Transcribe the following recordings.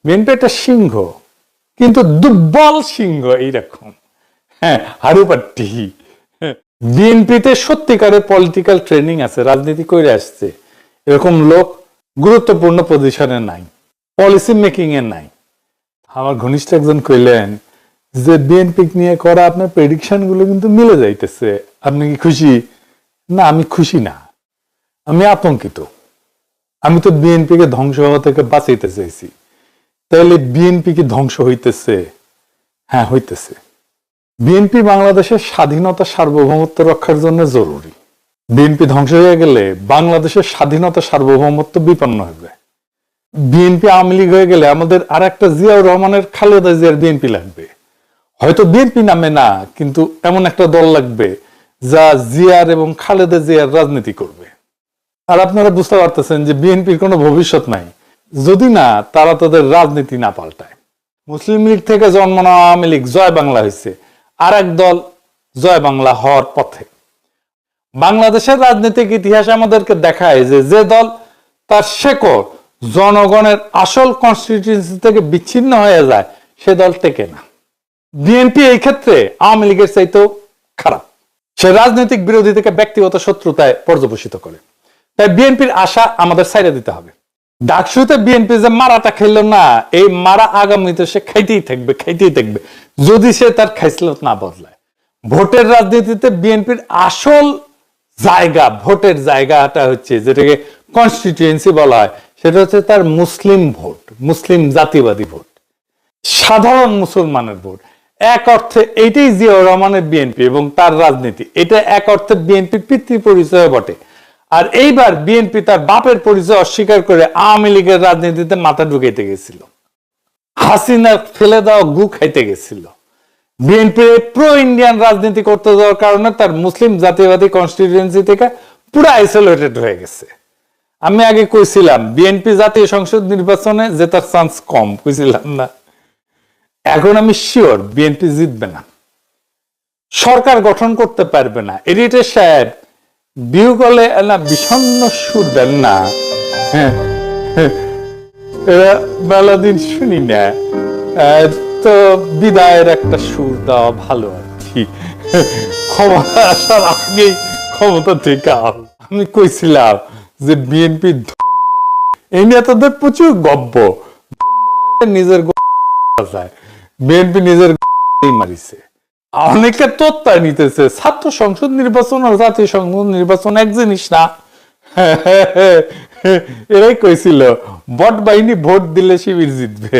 BNP একটা সিংহ, কিন্তু দুর্বল সিংহ এইরকম। হ্যাঁ, হারুপাট্টি। বিএনপিতে সত্যিকারের পলিটিক্যাল ট্রেনিং আছে, রাজনীতি করে আসছে, এরকম লোক গুরুত্বপূর্ণ পজিশনে নাই, পলিসি মেকিং এ নাই। আমার ঘনিষ্ঠ একজন কইলেন যে বিএনপি নিয়ে করা আপনার প্রেডিকশন গুলো কিন্তু মিলে যাইতেছে, আপনি কি খুশি? না, আমি খুশি না, আমি আতঙ্কিত। আমি তো বিএনপি কে ধ্বংস হওয়া থেকে বাঁচাইতে চাইছি, তাহলে বিএনপি কি ধ্বংস হইতেছে? হ্যাঁ, হইতেছে। বিএনপি বাংলাদেশের স্বাধীনতা সার্বভৌমত্ব রক্ষার জন্য জরুরি। বিএনপি ধ্বংস হয়ে গেলে বাংলাদেশের স্বাধীনতা সার্বভৌমত্ব বিপন্ন হবে। বিএনপি আওয়ামী লীগ হয়ে গেলে আমাদের আর একটা জিয়াউর রহমানের, খালেদা জিয়ার বিএনপি লাগবে। হয়তো বিএনপি নামে না, কিন্তু এমন একটা দল লাগবে যা জিয়ার এবং খালেদা জিয়ার রাজনীতি করবে। আর আপনারা বুঝতে পারতেছেন যে বিএনপির কোনো ভবিষ্যৎ নাই যদি না তারা তাদের রাজনীতি না পাল্টায়। মুসলিম লীগ থেকে জন্মানো আওয়ামী লীগ জয় বাংলা হয়েছে, আর এক দল জয় বাংলা হওয়ার পথে। বাংলাদেশের রাজনৈতিক ইতিহাস আমাদেরকে দেখায় যে যে দল তার শেকড় জনগণের আসল কনস্টিটিউয়েন্সি থেকে বিচ্ছিন্ন হয়ে যায় সে দল টেকে না। বিএনপি এই ক্ষেত্রে আওয়ামী লীগের চাইতেও খারাপ। সে রাজনৈতিক বিরোধী থেকে ব্যক্তিগত শত্রুতায় পর্যবসিত করে। তাই বিএনপির আশা আমাদের ছাইড়া দিতে হবে। ডাকসুতে বিএনপি যে মারাটা খেললো না, এই মারা আগামীতে সে খাইতেই থাকবে যদি সে তার খাইসলত না বদলায়। ভোটের রাজনীতিতে বিএনপির আসল জায়গা, ভোটের জায়গাটা হচ্ছে যেটাকে কনস্টিটিউয়েন্সি বলা হয়, সেটা হচ্ছে তার মুসলিম ভোট, মুসলিম জাতিবাদী ভোট, সাধারণ মুসলমানের ভোট। এক অর্থে এইটাই জিয়াউর রহমানের বিএনপি এবং তার রাজনীতি, এটা এক অর্থে বিএনপির পিতৃ পরিচয় বটে। আর এইবার বিএনপি তার বাপের পরিচয় অস্বীকার করে আওয়ামী লীগের রাজনীতিতে মাথা ঢুকাইতে গেছিল, হাসিনা ফেলে দেওয়া গু খাইতে গেছিল। বিএনপি প্রো ইন্ডিয়ান রাজনীতি করতে যাওয়ার কারণে তার মুসলিম জাতীয়বাদী কনস্টিটিউয়েন্সি থেকে পুরো আইসোলেটেড হয়ে গেছে। আমি আগে কইছিলাম বিএনপি জাতীয় সংসদ নির্বাচনে জেতার চান্স কম, কইছিলাম না? এখন আমি শিওর বিএনপি জিতবে না, সরকার গঠন করতে পারবে না। এডিটর সাহেব বিহু করলে না বিষণ্ণ সুর দেন না, মেলা দিন শুনি না, তো বিদায়ের একটা সুর দেওয়া ভালো আর কি। ক্ষমতা আসার আগেই ক্ষমতা থেকে আমি কইছিলাম যে বিএনপি এই নিয়ে তাদের প্রচুর গব্য, নিজের বিএনপি নিজের মারিছে, অনেকে তত্ত্বা নিতেছে। ছাত্র সংসদ নির্বাচন আর জাতীয় সংসদ নির্বাচন এক জিনিস না। এরাই কইছিল বট বাহিনী ভোট দিলে শিবির জিতবে,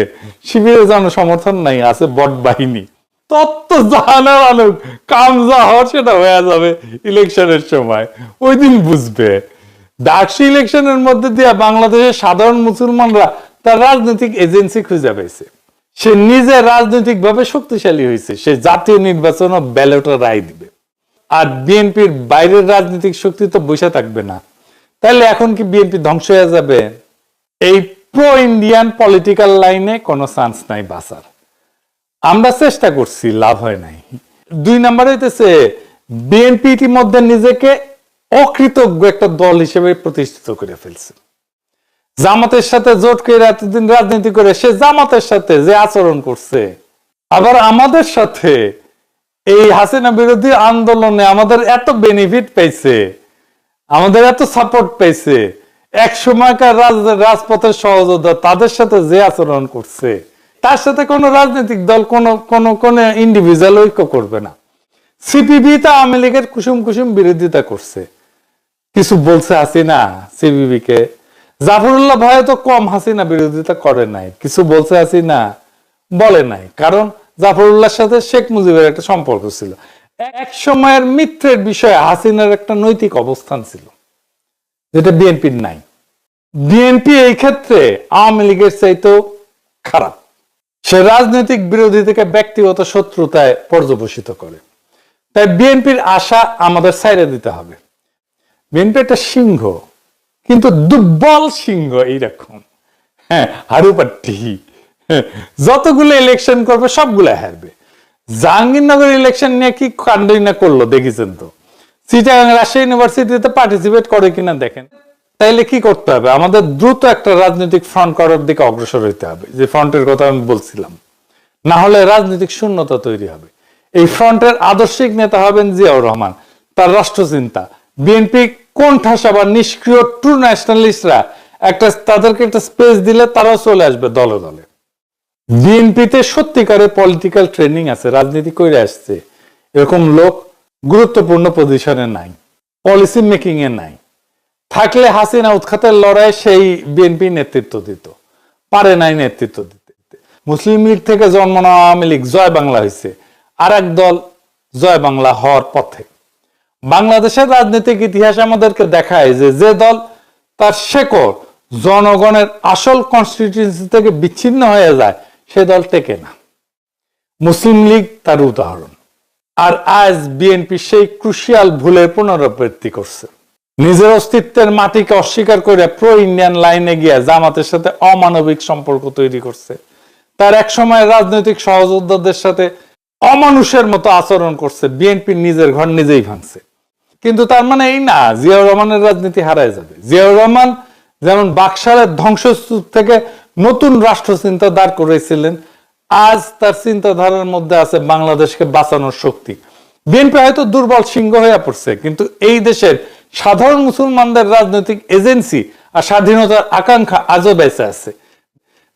শিবিরের যেন সমর্থন নাই, আছে বট বাহিনী। তত্ত্ব জানা মানুষ কাম যা হওয়ার সেটা হয়ে যাবে ইলেকশনের সময়, ওই দিন বুঝবে। ডাকসু ইলেকশনের মধ্যে দিয়ে বাংলাদেশের সাধারণ মুসলমানরা তার রাজনৈতিক এজেন্সি খুঁজে পেয়েছে। সে নিজে রাজনৈতিক ভাবে শক্তিশালী হয়েছে, সে জাতীয় নির্বাচন ও ব্যালটে রায় দিবে। আর বিএনপির বাইরের রাজনৈতিক শক্তি তো বসে থাকবে না। তাহলে এখন কি বিএনপি ধ্বংস হয়ে যাবে? এই প্রো ইন্ডিয়ান পলিটিক্যাল লাইনে কোনো চান্স নাই বাঁচার। আমরা চেষ্টা করছি, লাভ হয় নাই। 2 নম্বর হইতেছে বিএনপি ইতিমধ্যে নিজেকে অকৃতজ্ঞ একটা দল হিসেবে প্রতিষ্ঠিত করে ফেলছে। জামাতের সাথে জোট করে এতদিন রাজনীতি করে সে জামাতের সাথে যে আচরণ করছে, আবার আমাদের সাথে এই হাসিনা বিরোধী আন্দোলনে আমাদের এত বেনিফিট পাইছে, আমাদের এত সাপোর্ট পাইছে, এক সময়কার রাজপথের সহযোদ্ধা তাদের সাথে যে আচরণ করছে, তার সাথে কোনো রাজনৈতিক দল কোন ইন্ডিভিজুয়াল ঐক্য করবে না। সিপিবি তা আওয়ামী লীগের কুসুম বিরোধিতা করছে, কিছু বলছে হাসিনা সিপিবি কে। জাফরুল্লাহ ভাই তো কম হাসিনা বিরোধিতা করে নাই, কিছু বলছে হাসিনা? বলে নাই, কারণ জাফরুল্লাহর সাথে শেখ মুজিবের একটা সম্পর্ক ছিল। এক সময়ের মিত্রের বিষয়ে হাসিনার একটা নৈতিক অবস্থান ছিল, যেটা বিএনপির নাই। বিএনপি এই ক্ষেত্রে আওয়ামী লীগের চাইতেও খারাপ। সে রাজনৈতিক বিরোধী থেকে ব্যক্তিগত শত্রুতায় পর্যবসিত করে। তাই বিএনপির আশা আমাদের ছাইড়া দিতে হবে। বিএনপি একটা সিংহ, কিন্তু দুর্বল সিংহ এইরকম। হ্যাঁ, হারুপাট্টি। যতগুলো ইলেকশন করবে সবগুলো হারবে। জাহাঙ্গীরনগর ইলেকশন নিয়ে কি কাণ্ডই না করলো দেখেছেন তো। চিটাগাং রাজশাহী ইউনিভার্সিটিতে পার্টিসিপেট করে কিনা দেখেন। তাইলে কি করতে হবে? আমাদের দ্রুত একটা রাজনৈতিক ফ্রন্ট করার দিকে অগ্রসর হইতে হবে, যে ফ্রন্টের কথা আমি বলছিলাম। না হলে রাজনৈতিক শূন্যতা তৈরি হবে। এই ফ্রন্টের আদর্শিক নেতা হবেন জিয়াউর রহমান, তার রাষ্ট্রচিন্তা। বিএনপি কোণঠাসা বা নিষ্ক্রিয় ট্রু ন্যাশনালিস্টরা তাদেরকে একটা স্পেস দিলে তারাও চলে আসবে দলে দলে। বিএনপিতে সত্যিকারের পলিটিক্যাল ট্রেনিং আছে, রাজনীতি করে আসছে, এরকম লোক গুরুত্বপূর্ণ পজিশনে নাই, পলিসি মেকিং এ নাই। থাকলে হাসিনা উৎখাতের লড়াই সেই বিএনপি নেতৃত্ব দিত, পারে নাই নেতৃত্ব দিতে। মুসলিম লীগ থেকে জন্ম নেওয়া আওয়ামী লীগ জয় বাংলা হয়েছে, আর এক দল জয় বাংলা হওয়ার পথে। বাংলাদেশের রাজনৈতিক ইতিহাস আমাদেরকে দেখায় যে যে দল তার শেকড় জনগণের আসল কনস্টিটিউয়েন্সি থেকে বিচ্ছিন্ন হয়ে যায় সে দল টেকে না। মুসলিম লীগ তার উদাহরণ। আর আজ বিএনপি সেই ক্রুশিয়াল ভুলের পুনরাবৃত্তি করছে। নিজের অস্তিত্বের মাটিকে অস্বীকার করে প্রো ইন্ডিয়ান লাইনে গিয়ে জামাতের সাথে অমানবিক সম্পর্ক তৈরি করছে। তার এক সময় রাজনৈতিক সহযোদ্ধাদের সাথে অমানুষের মতো আচরণ করছে। বিএনপি নিজের ঘর নিজেই ভাঙছে। কিন্তু তার মানে এই না জিয়াউর রহমানের রাজনীতি হারায় যাবে। জিয়াউর রহমান যেমন বাকশালের ধ্বংসস্তূপ থেকে নতুন রাষ্ট্র চিন্তা দাঁড় করেছিলেন, আজ তার চিন্তাধারার মধ্যে আছে বাংলাদেশকে বাঁচানোর শক্তি। বিএনপি হয়তো দুর্বল সিংহ হয়ে পড়ছে, কিন্তু এই দেশের সাধারণ মুসলমানদের রাজনৈতিক এজেন্সি আর স্বাধীনতার আকাঙ্ক্ষা আজও বেঁচে আছে।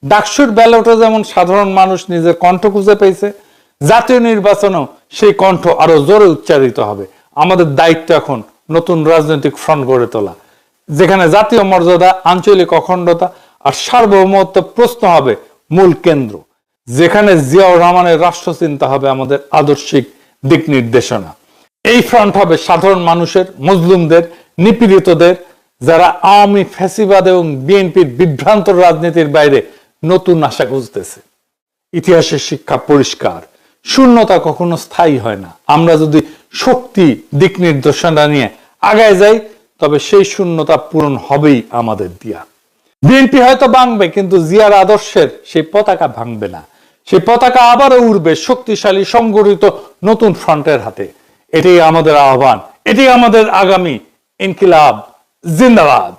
ডাকসুর ব্যালটে যেমন সাধারণ মানুষ নিজের কণ্ঠ খুঁজে পেয়েছে, জাতীয় নির্বাচনেও সেই কণ্ঠ আরো জোরে উচ্চারিত হবে। আমাদের দায়িত্ব এখন নতুন রাজনৈতিক ফ্রন্ট গড়ে তোলা, যেখানে জাতীয় মর্যাদা, আঞ্চলিক অখণ্ডতা আর সার্বভৌমত্ব প্রশ্ন হবে মূল কেন্দ্র, যেখানে জিয়াউর রহমানের রাষ্ট্রচিন্তা হবে আমাদের আদর্শিক দিক নির্দেশনা। এই ফ্রন্ট হবে সাধারণ মানুষের, মজলুমদের, নিপীড়িতদের, যারা আওয়ামী ফ্যাসিবাদ এবং বিএনপির বিভ্রান্ত রাজনীতির বাইরে নতুন আশা খুঁজতেছে। ইতিহাসের শিক্ষা পরিষ্কার, শূন্যতা কখনো স্থায়ী হয় না। আমরা যদি শক্তি, দিক নির্দেশনা নিয়ে আগায় যাই, তবে সেই শূন্যতা পূরণ হবেই আমাদের দিয়া। বিএনপি হয়তো ভাঙবে, কিন্তু জিয়ার আদর্শের সেই পতাকা ভাঙবে না। সেই পতাকা আবারও উড়বে শক্তিশালী সংগঠিত নতুন ফ্রন্টের হাতে। এটাই আমাদের আহ্বান, এটাই আমাদের আগামী ইনকিলাব। জিন্দাবাদ।